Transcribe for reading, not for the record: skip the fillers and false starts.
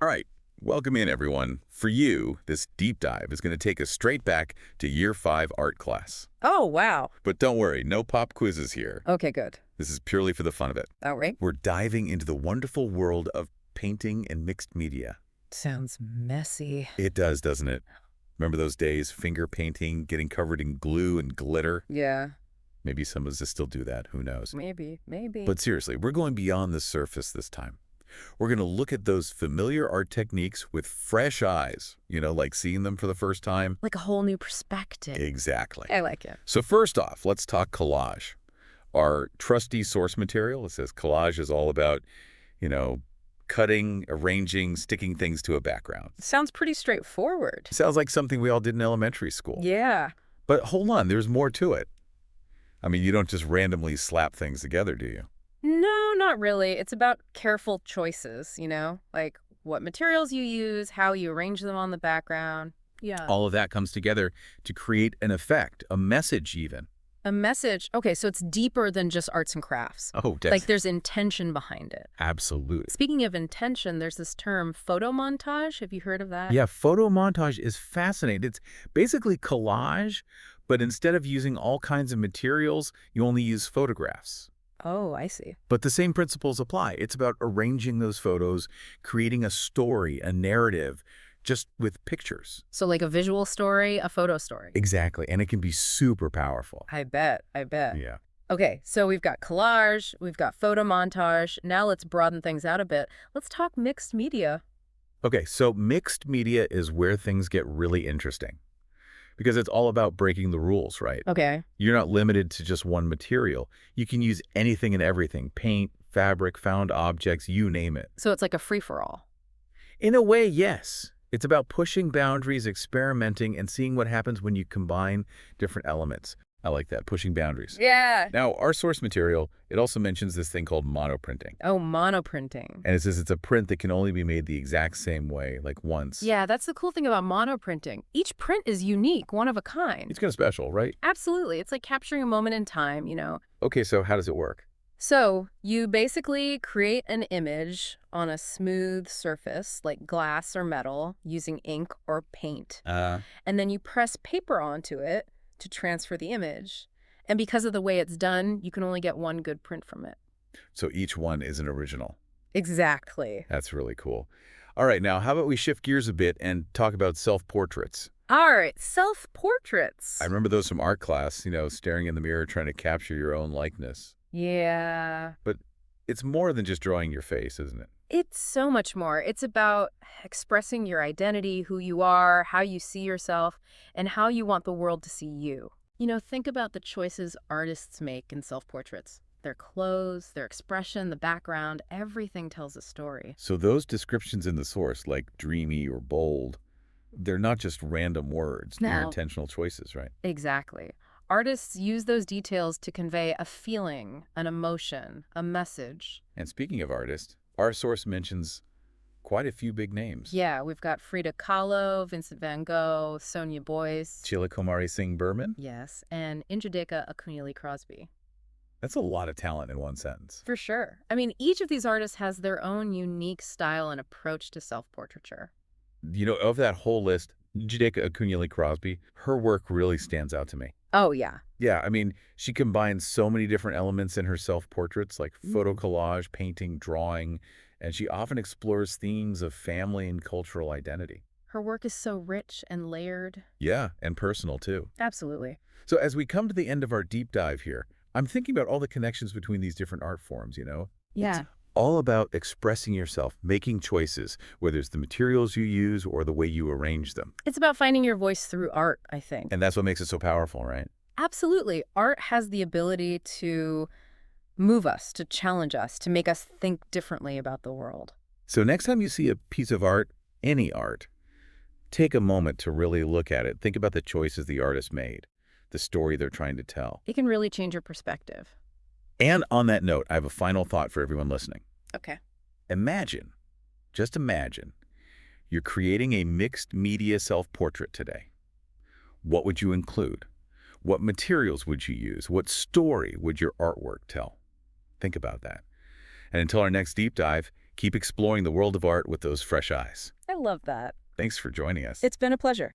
All right, welcome in everyone. For you, this deep dive is going to take us straight back to Year 5 art class. Oh, wow. But don't worry, no pop quizzes here. Okay, good. This is purely for the fun of it. All right. We're diving into the wonderful world of painting and mixed media. Sounds messy. It does, doesn't it? Remember those days, finger painting, getting covered in glue and glitter? Yeah, Maybe some of us still do that, who knows? maybe. But seriously, we're going beyond the surface this time. We're going to look at those familiar art techniques with fresh eyes, like seeing them for the first time. Like a whole new perspective. Exactly. I like it. So first off, let's talk collage. Our trusty source material, it says collage is all about, cutting, arranging, sticking things to a background. Sounds pretty straightforward. Sounds like something we all did in elementary school. Yeah. But hold on, there's more to it. I mean, you don't just randomly slap things together, do you? No, not really. It's about careful choices, like what materials you use, how you arrange them on the background. Yeah. All of that comes together to create an effect, a message even. A message. Okay, so it's deeper than just arts and crafts. Oh, Like there's intention behind it. absolutely. Speaking of intention, there's this term photo montage. Have you heard of that? Yeah, photo montage is fascinating. It's basically collage, but instead of using all kinds of materials, you only use photographs. Oh, I see. But the same principles apply. It's about arranging those photos, creating a story, a narrative, just with pictures. So like a visual story, a photo story. Exactly. And it can be super powerful. I bet. Yeah. Okay, so we've got collage, we've got photo montage. Now let's broaden things out a bit. Let's talk mixed media. Okay, so mixed media is where things get really interesting because it's all about breaking the rules, right? Okay. You're not limited to just one material. You can use anything and everything, paint, fabric, found objects, you name it. So it's like a free-for-all. In a way, yes. It's about pushing boundaries, experimenting, and seeing what happens when you combine different elements. I like that, pushing boundaries. Yeah. Now, our source material, it also mentions this thing called monoprinting. Oh, monoprinting. And it says it's a print that can only be made the exact same way, like once. Yeah, that's the cool thing about monoprinting. Each print is unique, one of a kind. It's kind of special, right? Absolutely. It's like capturing a moment in time, Okay, so how does it work? So you basically create an image on a smooth surface, like glass or metal, using ink or paint. And then you press paper onto it to transfer the image. And because of the way it's done, you can only get one good print from it. So each one is an original. Exactly. That's really cool. All right, now how about we shift gears a bit and talk about self-portraits? All right, self-portraits. I remember those from art class, staring in the mirror trying to capture your own likeness. Yeah. But it's more than just drawing your face, isn't it? It's so much more. It's about expressing your identity, who you are, how you see yourself, and how you want the world to see you. Think about the choices artists make in self-portraits. Their clothes, their expression, the background, everything tells a story. So those descriptions in the source, like dreamy or bold, they're not just random words. They're No. intentional choices, right? Exactly. Artists use those details to convey a feeling, an emotion, a message. And speaking of artists, our source mentions quite a few big names. Yeah, we've got Frida Kahlo, Vincent van Gogh, Sonia Boyce. Sheila Kumari Singh Burman. Yes, and Njideka Akunyili Crosby. That's a lot of talent in one sentence. For sure. I mean, each of these artists has their own unique style and approach to self-portraiture. Of that whole list, Njideka Akunyili Crosby, her work really stands out to me. Oh, yeah. Yeah, I mean, she combines so many different elements in her self-portraits, like photo collage, painting, drawing, and she often explores themes of family and cultural identity. Her work is so rich and layered. Yeah, and personal too. Absolutely. So as we come to the end of our deep dive here, I'm thinking about all the connections between these different art forms, Yeah. All about expressing yourself, making choices, whether it's the materials you use or the way you arrange them. It's about finding your voice through art, I think. And that's what makes it so powerful, right? Absolutely. Art has the ability to move us, to challenge us, to make us think differently about the world. So next time you see a piece of art, any art, take a moment to really look at it. Think about the choices the artist made, the story they're trying to tell. It can really change your perspective. And on that note, I have a final thought for everyone listening. Okay. Imagine, just imagine, you're creating a mixed media self-portrait today. What would you include? What materials would you use? What story would your artwork tell? Think about that. And until our next deep dive, Keep exploring the world of art with those fresh eyes. I love that. Thanks for joining us. It's been a pleasure.